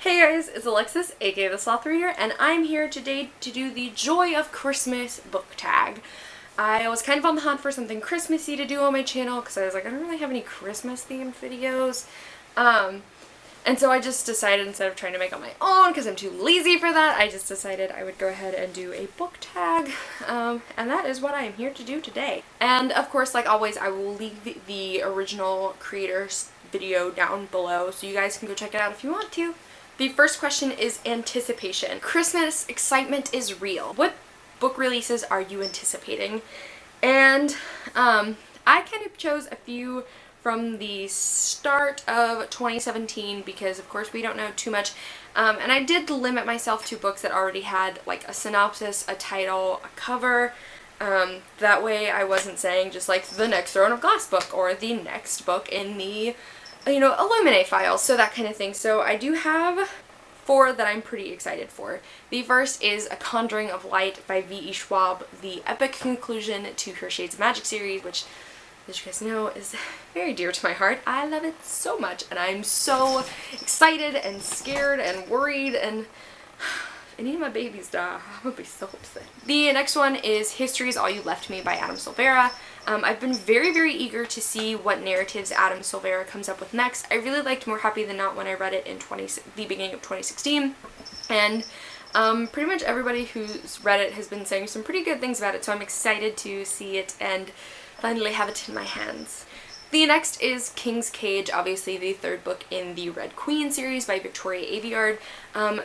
Hey guys, it's Alexis, aka The Sloth Reader, and I'm here today to do the Joy of Christmas book tag. I was kind of on the hunt for something Christmassy to do on my channel because I was like, I don't really have any Christmas themed videos. And so I just decided, instead of trying to make on my own because I'm too lazy for that, I just decided I would go ahead and do a book tag. And that is what I am here to do today. And of course, like always, I will leave the original creator's video down below so you guys can go check it out if you want to. The first question is anticipation. Christmas excitement is real. What book releases are you anticipating? And I kind of chose a few from the start of 2017 because of course we don't know too much. And I did limit myself to books that already had like a synopsis, a title, a cover. That way I wasn't saying just like the next Throne of Glass book or the next book in the Illuminate files, so that kind of thing. So I do have 4 that I'm pretty excited for. The first is A Conjuring of Light by V.E. Schwab, the epic conclusion to her Shades of Magic series, which, as you guys know, is very dear to my heart. I love it so much, and I'm so excited and scared and worried, and if any of my babies die, I'm gonna be so upset. The next one is History Is All You Left Me by Adam Silvera. I've been very, very eager to see what narratives Adam Silvera comes up with next. I really liked More Happy Than Not when I read it in the beginning of 2016, and pretty much everybody who's read it has been saying some pretty good things about it, so I'm excited to see it and finally have it in my hands. The next is King's Cage, obviously the 3rd book in the Red Queen series by Victoria Aveyard.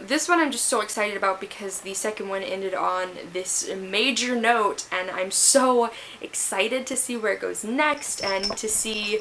This one I'm just so excited about because the second one ended on this major note, and I'm so excited to see where it goes next and to see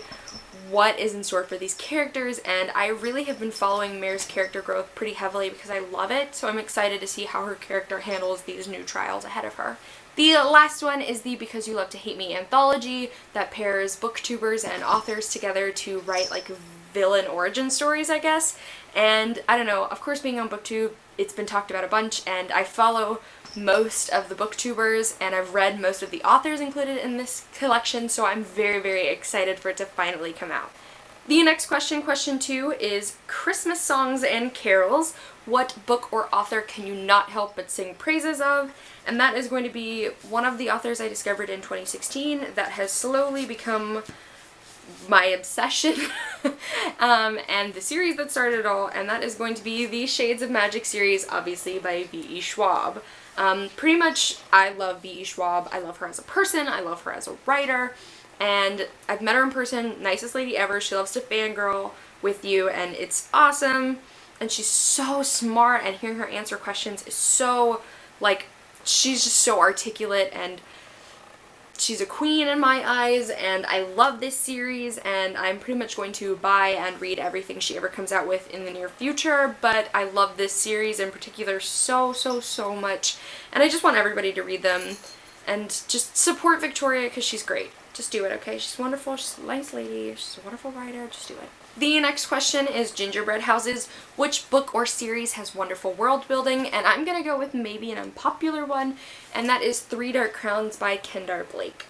what is in store for these characters, and I really have been following Mare's character growth pretty heavily because I love it, so I'm excited to see how her character handles these new trials ahead of her. The last one is the Because You Love to Hate Me anthology that pairs booktubers and authors together to write like villain origin stories, I guess. And I don't know, of course being on booktube, it's been talked about a bunch, and I follow most of the booktubers and I've read most of the authors included in this collection, so I'm very, very excited for it to finally come out. The next question, question 2, is Christmas songs and carols. What book or author can you not help but sing praises of? And that is going to be one of the authors I discovered in 2016 that has slowly become my obsession and the series that started it all, and that is going to be the Shades of Magic series, obviously by V.E. Schwab. Pretty much I love V.E. Schwab. I love her as a person, I love her as a writer, and I've met her in person, nicest lady ever. She loves to fangirl with you, and it's awesome, and she's so smart, and hearing her answer questions is so, like, she's just so articulate, and she's a queen in my eyes, and I love this series, and I'm pretty much going to buy and read everything she ever comes out with in the near future, but I love this series in particular so, so, so much, and I just want everybody to read them, and just support Victoria because she's great. Just do it, okay? She's wonderful, she's a nice lady, she's a wonderful writer, just do it. The next question is Gingerbread Houses. Which book or series has wonderful world building? And I'm gonna go with maybe an unpopular one, and that is Three Dark Crowns by Kendar Blake.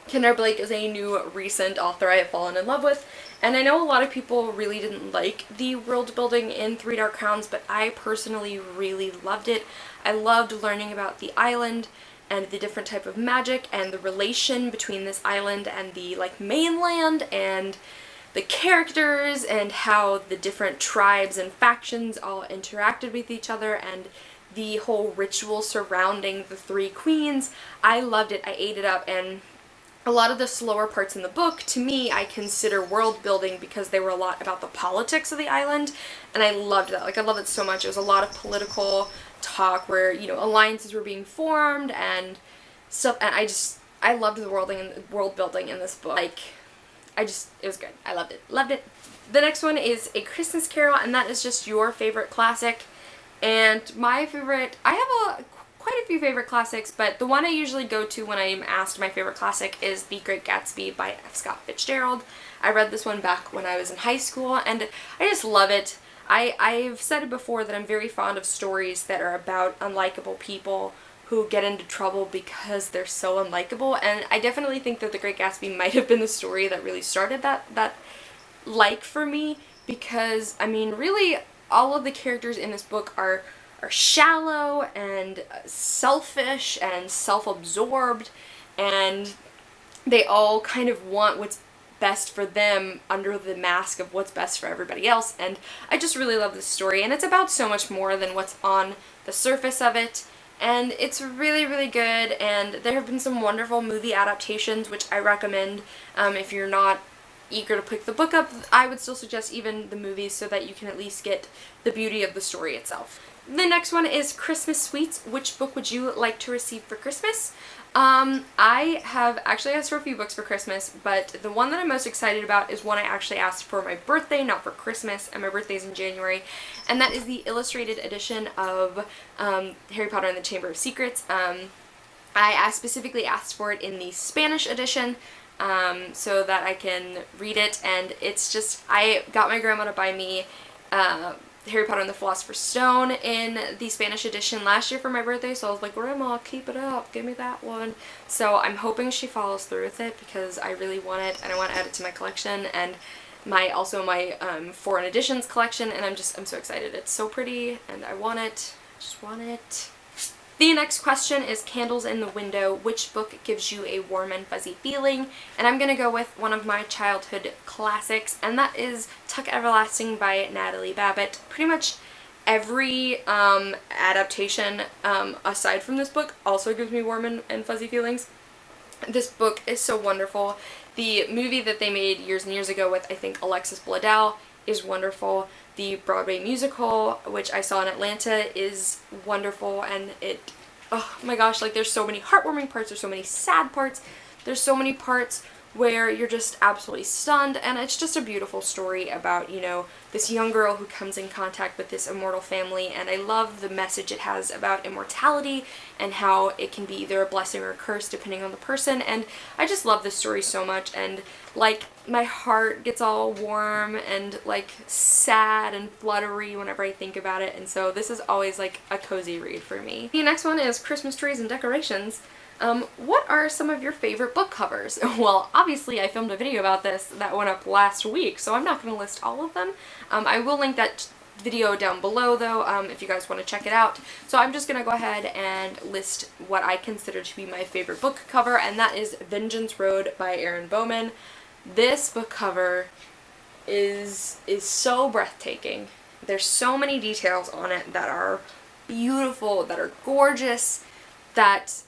Kendar Blake is a new recent author I have fallen in love with, and I know a lot of people really didn't like the world building in Three Dark Crowns, but I personally really loved it. I loved learning about the island and the different type of magic and the relation between this island and the like mainland, and the characters and how the different tribes and factions all interacted with each other, and the whole ritual surrounding the 3 queens. I loved it. I ate it up, and a lot of the slower parts in the book, to me, I consider world building because they were a lot about the politics of the island, and I loved that. Like, I love it so much. It was a lot of political talk where, you know, alliances were being formed and stuff, and I loved the world building in this book. Like, it was good. I loved it. Loved it. The next one is A Christmas Carol, and that is just your favorite classic. And my favorite, I have quite a few favorite classics, but the one I usually go to when I'm asked my favorite classic is The Great Gatsby by F. Scott Fitzgerald. I read this one back when I was in high school, and I just love it. I've said it before that I'm very fond of stories that are about unlikable people who get into trouble because they're so unlikable, and I definitely think that The Great Gatsby might have been the story that really started that like for me, because I mean really all of the characters in this book are shallow and selfish and self-absorbed, and they all kind of want what's best for them under the mask of what's best for everybody else. And I just really love this story, and it's about so much more than what's on the surface of it, and it's really, really good. And there have been some wonderful movie adaptations, which I recommend. If you're not eager to pick the book up, I would still suggest even the movies so that you can at least get the beauty of the story itself. The next one is Christmas Sweets. Which book would you like to receive for Christmas? I have actually asked for a few books for Christmas, but the one that I'm most excited about is one I actually asked for my birthday, not for Christmas, and my birthday's in January, and that is the illustrated edition of Harry Potter and the Chamber of Secrets. I specifically asked for it in the Spanish edition, so that I can read it, and it's just, I got my grandma to buy me Harry Potter and the Philosopher's Stone in the Spanish edition last year for my birthday, so I was like, Grandma, keep it up, give me that one. So I'm hoping she follows through with it because I really want it, and I want to add it to my collection, and also my foreign editions collection, and I'm so excited. It's so pretty, and I want it. I just want it. The next question is Candles in the Window. Which book gives you a warm and fuzzy feeling? And I'm going to go with one of my childhood classics, and that is Tuck Everlasting by Natalie Babbitt. Pretty much every adaptation aside from this book also gives me warm and fuzzy feelings. This book is so wonderful. The movie that they made years and years ago with, I think, Alexis Bledel is wonderful. The Broadway musical, which I saw in Atlanta, is wonderful, and oh my gosh, like there's so many heartwarming parts, there's so many sad parts, there's so many parts where you're just absolutely stunned, and it's just a beautiful story about, you know, this young girl who comes in contact with this immortal family, and I love the message it has about immortality and how it can be either a blessing or a curse depending on the person, and I just love this story so much, and like my heart gets all warm and like sad and fluttery whenever I think about it, and so this is always like a cozy read for me. The next one is Christmas Trees and Decorations. What are some of your favorite book covers? Well, obviously I filmed a video about this that went up last week, so I'm not going to list all of them. I will link that video down below though, if you guys want to check it out. So I'm just going to go ahead and list what I consider to be my favorite book cover, and that is Vengeance Road by Erin Bowman. This book cover is so breathtaking. There's so many details on it that are beautiful, that are gorgeous, that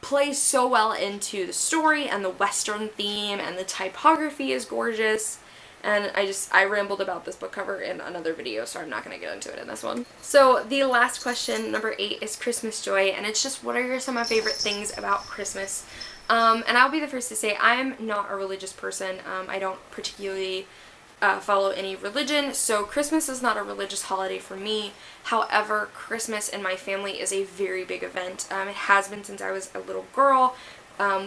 plays so well into the story and the Western theme, and the typography is gorgeous, and I rambled about this book cover in another video, so I'm not going to get into it in this one. So the last question, number 8, is Christmas Joy, and it's just what are some of my favorite things about Christmas? And I'll be the first to say I'm not a religious person. I don't particularly follow any religion, so Christmas is not a religious holiday for me. However, Christmas in my family is a very big event. It has been since I was a little girl.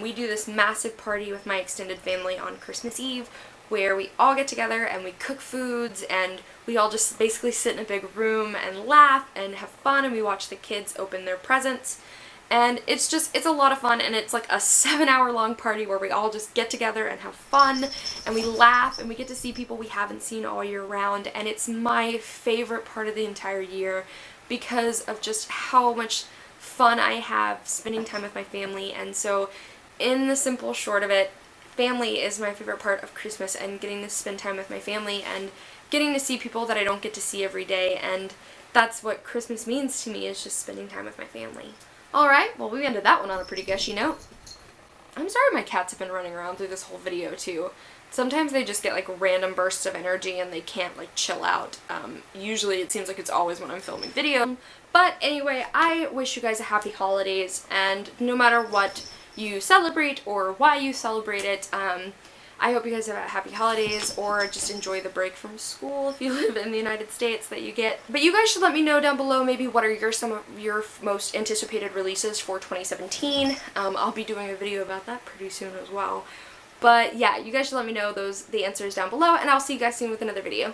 We do this massive party with my extended family on Christmas Eve where we all get together and we cook foods, and we all just basically sit in a big room and laugh and have fun, and we watch the kids open their presents. And it's a lot of fun, and it's like a 7-hour-long party where we all just get together and have fun, and we laugh, and we get to see people we haven't seen all year round, and it's my favorite part of the entire year because of just how much fun I have spending time with my family. And so in the simple short of it, family is my favorite part of Christmas, and getting to spend time with my family and getting to see people that I don't get to see every day, and that's what Christmas means to me, is just spending time with my family. Alright, well, we ended that one on a pretty gushy note. I'm sorry my cats have been running around through this whole video, too. Sometimes they just get, like, random bursts of energy and they can't, like, chill out. Usually it seems like it's always when I'm filming video. But anyway, I wish you guys a happy holidays, and no matter what you celebrate or why you celebrate it, I hope you guys have happy holidays, or just enjoy the break from school if you live in the United States that you get. But you guys should let me know down below maybe what are some of your most anticipated releases for 2017. I'll be doing a video about that pretty soon as well. But yeah, you guys should let me know the answers down below, and I'll see you guys soon with another video.